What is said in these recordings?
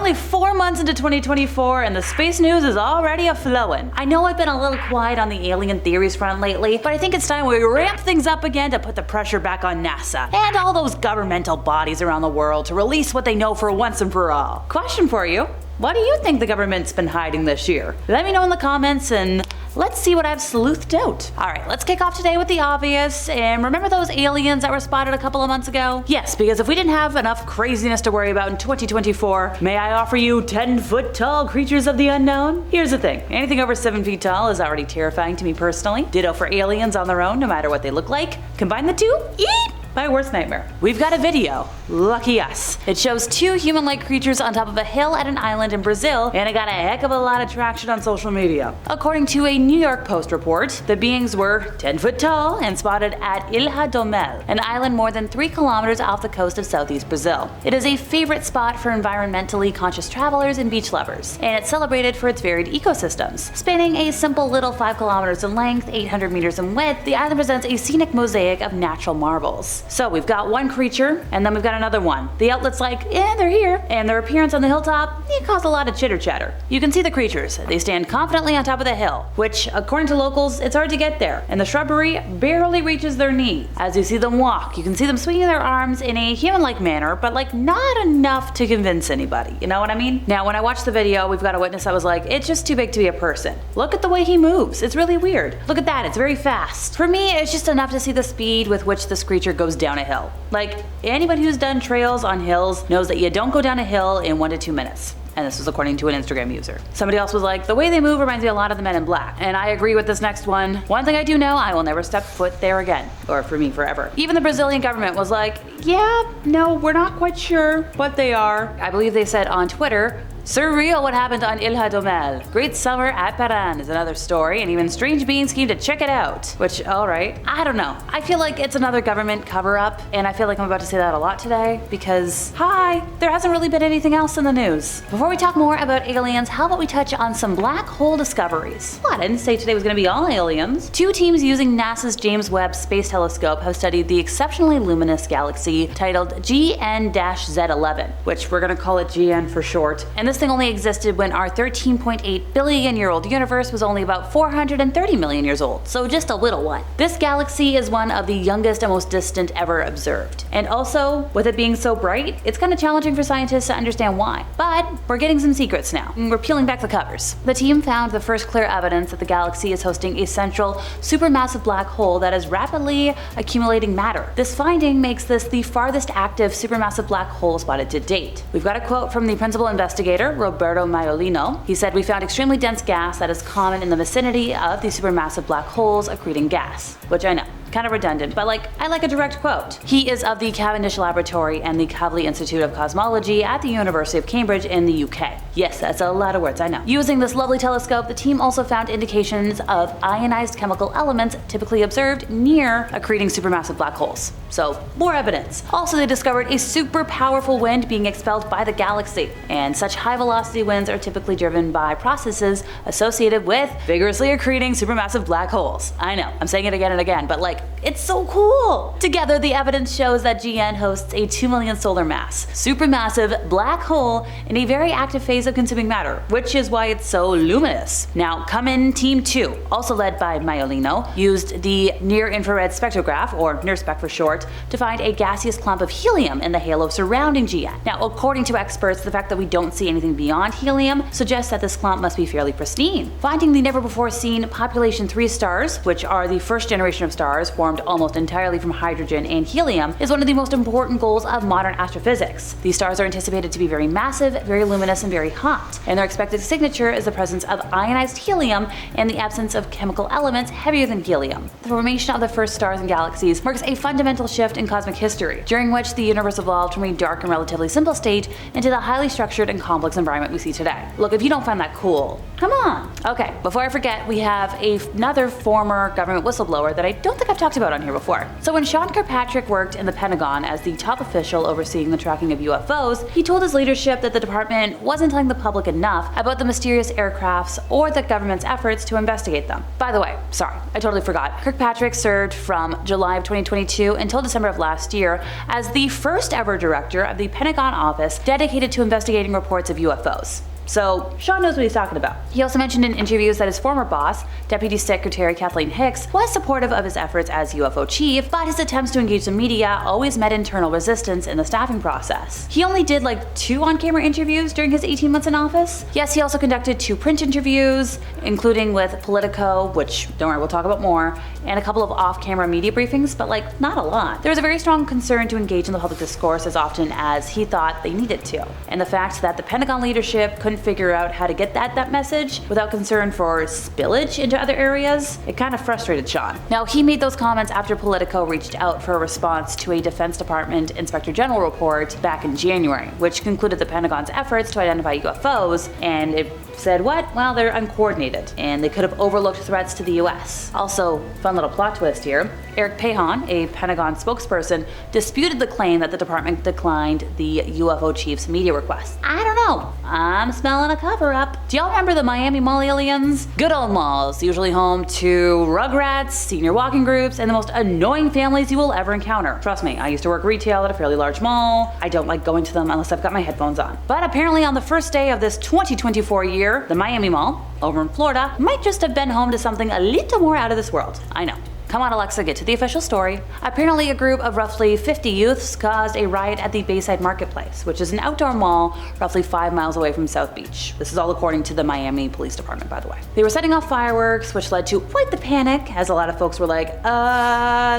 only 4 months into 2024 and the space news is already a-flowing. I know I've been a little quiet on the alien theories front lately, but I think it's time we ramp things up again to put the pressure back on NASA and all those governmental bodies around the world to release what they know for once and for all. Question for you. What do you think the government's been hiding this year? Let me know in the comments and let's see what I've sleuthed out. Alright, let's kick off today with the obvious, and remember those aliens that were spotted a couple of months ago? Yes, because if we didn't have enough craziness to worry about in 2024, may I offer you 10-foot tall creatures of the unknown? Here's the thing, anything over 7 feet tall is already terrifying to me personally. Ditto for aliens on their own, no matter what they look like. Combine the two, eat! My worst nightmare. We've got a video. Lucky us. It shows 2 human-like creatures on top of a hill at an island in Brazil, and it got a heck of a lot of traction on social media. According to a New York Post report, the beings were 10 foot tall and spotted at Ilha do Mel, an island more than 3 kilometers off the coast of southeast Brazil. It is a favorite spot for environmentally conscious travelers and beach lovers, and it's celebrated for its varied ecosystems. Spanning a simple little 5 kilometers in length, 800 meters in width, the island presents a scenic mosaic of natural marvels. So we've got one creature, and then we've got another one. The outlet's like, they're here, and their appearance on the hilltop, it caused a lot of chitter chatter. You can see the creatures. They stand confidently on top of the hill, which, according to locals, it's hard to get there, and the shrubbery barely reaches their knees. As you see them walk, you can see them swinging their arms in a human-like manner, but like not enough to convince anybody, you know what I mean? Now, when I watched the video, we've got a witness that was like, it's just too big to be a person. Look at the way he moves, it's really weird. Look at that, it's very fast. For me, it's just enough to see the speed with which this creature goes down a hill. Like, anybody who's done trails on hills knows that you don't go down a hill in 1 to 2 minutes. And this was according to an Instagram user. Somebody else was like, the way they move reminds me a lot of the Men in Black. And I agree with this next one. One thing I do know, I will never step foot there again. Or for me, forever. Even the Brazilian government was like, yeah, no, we're not quite sure what they are. I believe they said on Twitter, surreal what happened on Ilha do Mel. Great summer at Paran is another story, and even strange beings came to check it out. Which, alright, I don't know. I feel like it's another government cover-up, and I feel like I'm about to say that a lot today, because, hi, there hasn't really been anything else in the news. Before we talk more about aliens, how about we touch on some black hole discoveries? Well, I didn't say today was gonna be all aliens. 2 teams using NASA's James Webb Space Telescope have studied the exceptionally luminous galaxy titled GN-Z11, which we're gonna call it GN for short, and this thing only existed when our 13.8 billion year old universe was only about 430 million years old, so just a little one. This galaxy is one of the youngest and most distant ever observed. And also, with it being so bright, it's kind of challenging for scientists to understand why. But we're getting some secrets now, and we're peeling back the covers. The team found the first clear evidence that the galaxy is hosting a central, supermassive black hole that is rapidly accumulating matter. This finding makes this the farthest active supermassive black hole spotted to date. We've got a quote from the principal investigator, Roberto Maiolino. He said, "We found extremely dense gas that is common in the vicinity of the supermassive black holes accreting gas," which I know. Kind of redundant, but I like a direct quote. He is of the Cavendish Laboratory and the Kavli Institute of Cosmology at the University of Cambridge in the UK. Yes, that's a lot of words, I know. Using this lovely telescope, the team also found indications of ionized chemical elements typically observed near accreting supermassive black holes. So, more evidence. Also, they discovered a super powerful wind being expelled by the galaxy, and such high velocity winds are typically driven by processes associated with vigorously accreting supermassive black holes. I know, I'm saying it again and again, but it's so cool! Together, the evidence shows that GN hosts a 2 million solar mass, supermassive black hole in a very active phase of consuming matter, which is why it's so luminous. Now, come in Team 2, also led by Maiolino, used the near-infrared spectrograph, or NIRSPEC for short, to find a gaseous clump of helium in the halo surrounding GN. Now, according to experts, the fact that we don't see anything beyond helium suggests that this clump must be fairly pristine. Finding the never-before-seen population 3 stars, which are the first generation of stars formed almost entirely from hydrogen and helium, is one of the most important goals of modern astrophysics. These stars are anticipated to be very massive, very luminous, and very hot, and their expected signature is the presence of ionized helium and the absence of chemical elements heavier than helium. The formation of the first stars and galaxies marks a fundamental shift in cosmic history, during which the universe evolved from a dark and relatively simple state into the highly structured and complex environment we see today. Look, if you don't find that cool, come on! Okay, before I forget, we have another former government whistleblower that I don't think I've talked about on here before. So when Sean Kirkpatrick worked in the Pentagon as the top official overseeing the tracking of UFOs, he told his leadership that the department wasn't telling the public enough about the mysterious aircrafts or the government's efforts to investigate them. By the way, sorry, I totally forgot. Kirkpatrick served from July of 2022 until December of last year as the first ever director of the Pentagon office dedicated to investigating reports of UFOs. So Sean knows what he's talking about. He also mentioned in interviews that his former boss, Deputy Secretary Kathleen Hicks, was supportive of his efforts as UFO chief, but his attempts to engage the media always met internal resistance in the staffing process. He only did like 2 on-camera interviews during his 18 months in office. Yes, he also conducted 2 print interviews, including with Politico, which don't worry, we'll talk about more, and a couple of off-camera media briefings, but like not a lot. There was a very strong concern to engage in the public discourse as often as he thought they needed to. And the fact that the Pentagon leadership couldn't figure out how to get that message without concern for spillage into other areas, it kind of frustrated Sean. Now, he made those comments after Politico reached out for a response to a Defense Department Inspector General report back in January, which concluded the Pentagon's efforts to identify UFOs, and it said what? Well, they're uncoordinated, and they could have overlooked threats to the US. Also, fun little plot twist here, Eric Pahan, a Pentagon spokesperson, disputed the claim that the department declined the UFO chief's media request. I don't know, I'm smelling a cover-up. Do y'all remember the Miami Mall aliens? Good old malls, usually home to Rugrats, senior walking groups, and the most annoying families you will ever encounter. Trust me, I used to work retail at a fairly large mall. I don't like going to them unless I've got my headphones on. But apparently on the first day of this 2024 year, the Miami Mall, over in Florida, might just have been home to something a little more out of this world. I know. Come on, Alexa, get to the official story. Apparently, a group of roughly 50 youths caused a riot at the Bayside Marketplace, which is an outdoor mall roughly 5 miles away from South Beach. This is all according to the Miami Police Department, by the way. They were setting off fireworks, which led to quite the panic, as a lot of folks were like,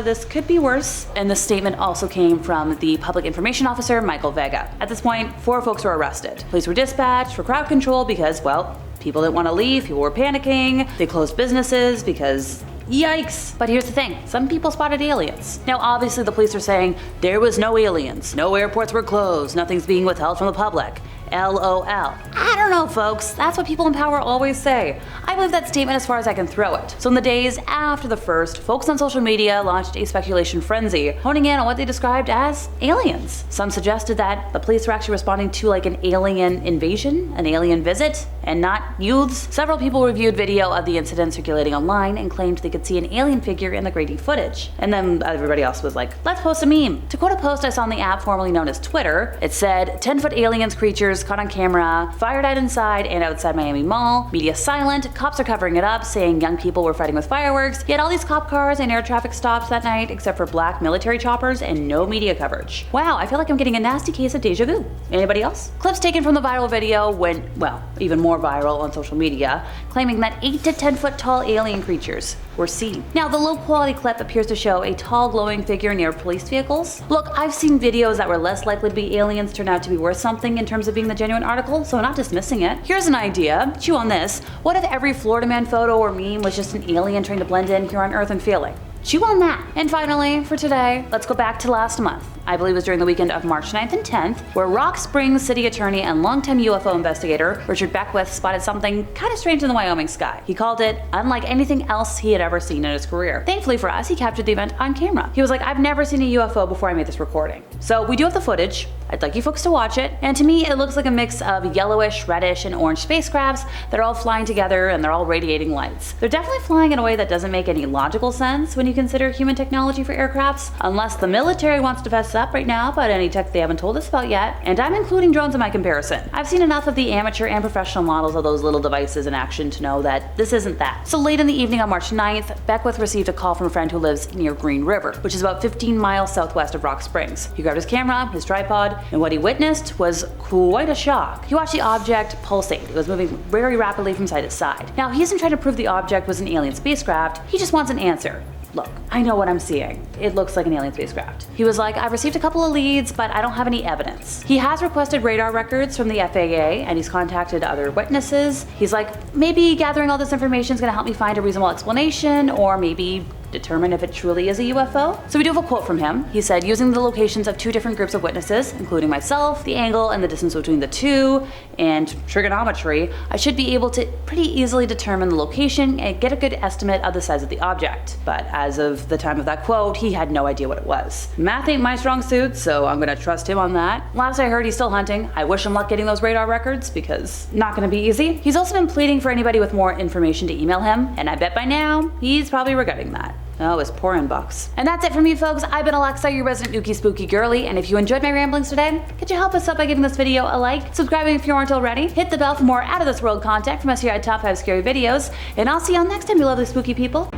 this could be worse. And the statement also came from the public information officer, Michael Vega. At this point, 4 folks were arrested. Police were dispatched for crowd control because, well, people didn't want to leave, people were panicking, they closed businesses because yikes. But here's the thing, some people spotted aliens. Now obviously the police are saying there was no aliens, no airports were closed, nothing's being withheld from the public. LOL. I don't know, folks. That's what people in power always say. I believe that statement as far as I can throw it. So in the days after the first, folks on social media launched a speculation frenzy, honing in on what they described as aliens. Some suggested that the police were actually responding to like an alien invasion, an alien visit, and not youths. Several people reviewed video of the incident circulating online and claimed they could see an alien figure in the grainy footage. And then everybody else was like, let's post a meme. To quote a post I saw on the app formerly known as Twitter, it said, 10-foot aliens creatures caught on camera, fired at inside and outside Miami Mall, media silent, cops are covering it up, saying young people were fighting with fireworks, yet all these cop cars and air traffic stops that night except for black military choppers and no media coverage. Wow, I feel like I'm getting a nasty case of deja vu. Anybody else? Clips taken from the viral video went, well, even more viral on social media, claiming that 8 to 10 foot tall alien creatures were seen. Now, the low quality clip appears to show a tall glowing figure near police vehicles. Look, I've seen videos that were less likely to be aliens turn out to be worth something in terms of being the genuine article, so I'm not dismissing it. Here's an idea, chew on this. What if every Florida man photo or meme was just an alien trying to blend in here on Earth and failing? Chew on that. And finally, for today, let's go back to last month. I believe it was during the weekend of March 9th and 10th, where Rock Springs city attorney and longtime UFO investigator Richard Beckwith spotted something kind of strange in the Wyoming sky. He called it unlike anything else he had ever seen in his career. Thankfully for us, he captured the event on camera. He was like, I've never seen a UFO before I made this recording. So we do have the footage. I'd like you folks to watch it. And to me, it looks like a mix of yellowish, reddish, and orange spacecrafts that are all flying together and they're all radiating lights. They're definitely flying in a way that doesn't make any logical sense when you consider human technology for aircrafts, unless the military wants to fess up right now about any tech they haven't told us about yet, and I'm including drones in my comparison. I've seen enough of the amateur and professional models of those little devices in action to know that this isn't that. So late in the evening on March 9th, Beckwith received a call from a friend who lives near Green River, which is about 15 miles southwest of Rock Springs. He grabbed his camera, his tripod, and what he witnessed was quite a shock. He watched the object pulsate. It was moving very rapidly from side to side. Now, he isn't trying to prove the object was an alien spacecraft, he just wants an answer. Look, I know what I'm seeing. It looks like an alien spacecraft. He was like, I've received a couple of leads, but I don't have any evidence. He has requested radar records from the FAA and he's contacted other witnesses. He's like, maybe gathering all this information is gonna help me find a reasonable explanation, or maybe determine if it truly is a UFO. So we do have a quote from him. He said, using the locations of 2 different groups of witnesses, including myself, the angle and the distance between the 2, and trigonometry, I should be able to pretty easily determine the location and get a good estimate of the size of the object. But as of the time of that quote, he had no idea what it was. Math ain't my strong suit, so I'm gonna trust him on that. Last I heard, he's still hunting. I wish him luck getting those radar records, because not gonna be easy. He's also been pleading for anybody with more information to email him, and I bet by now, he's probably regretting that. Oh, his poor inbox. And that's it for me, folks. I've been Alexa, your resident ookie spooky girly, and if you enjoyed my ramblings today, could you help us out by giving this video a like, subscribing if you aren't already, hit the bell for more out of this world content from us here at Top 5 Scary Videos, and I'll see y'all next time, you lovely spooky people.